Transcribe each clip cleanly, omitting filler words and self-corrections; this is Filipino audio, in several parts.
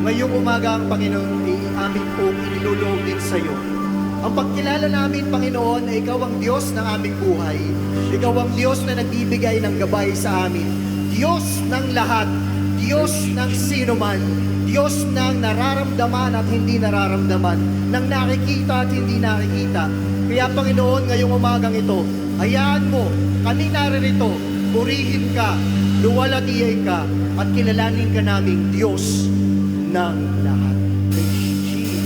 Ngayong umaga ang Panginoon ay aming pong iniluloob din sa iyo. Ang pagkilala namin, Panginoon, ay Ikaw ang Diyos ng aming buhay. Ikaw ang Diyos na nagbibigay ng gabay sa amin. Diyos ng lahat, Diyos ng sino man, Diyos ng nararamdaman at hindi nararamdaman, ng nakikita at hindi nakikita. Kaya Panginoon, ngayong umagang ito, hayaan mo, kami naririto, purihin ka, luwalhatian ka, at kilalanin ka naming Diyos ng lahat. Praise Jesus.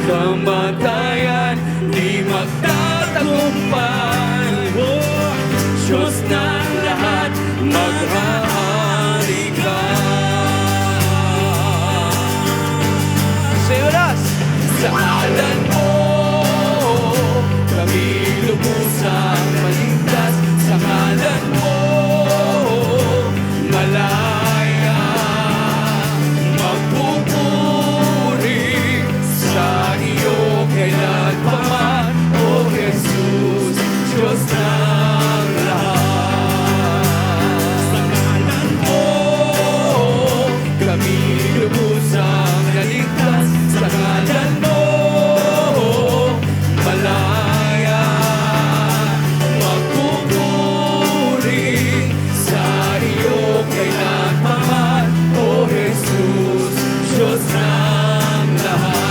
Kamatayan di magtatagumpay. Oh, Diyos ng lahat, maghahari ka. Silas, sa ngalan mo kami lubusang maligtas. Sa ngalan mo malaya magpupuri sa iyo kailan pa man, O Jesus, Diyos ng lahat. Sa ngalan mo kami lubusang naligtas. Sa ngalan mo malaya magpupuri sa iyo kailan pa man, O Jesus, Diyos ng lahat.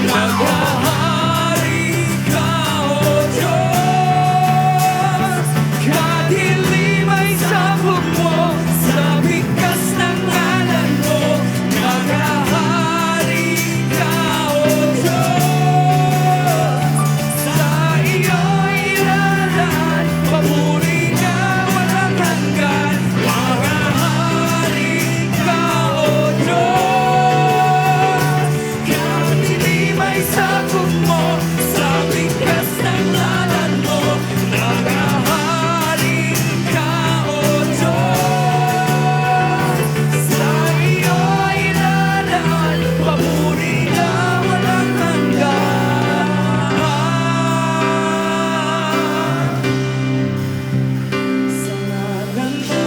Maghahari ka, O Diyos, kadilim ay sabog mo sa bigkas ng ngalan mo. Maghahari ka, O Diyos, sa iyo'y ilalahad, papuri ka walang hanggan. Maghahari ka, O Diyos, kadilim ay sabog mo sa bigkas ng ngalan mo. Maghahari ka, O Diyos, sa iyo'y ilalahad, papuri ka walang hanggan. Sa ngalan mo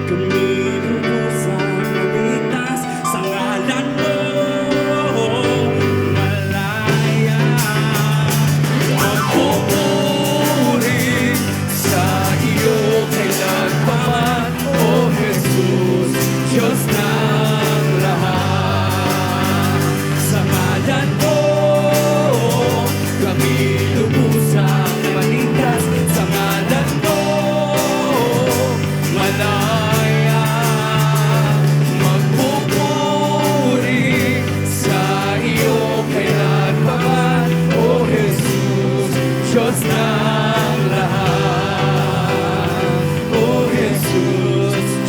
kami lubusang naligtas. Sa ngalan mo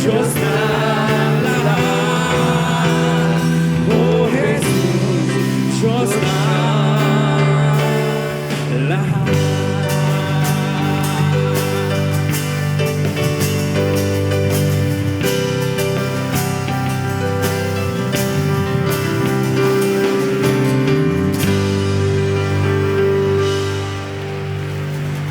Diyos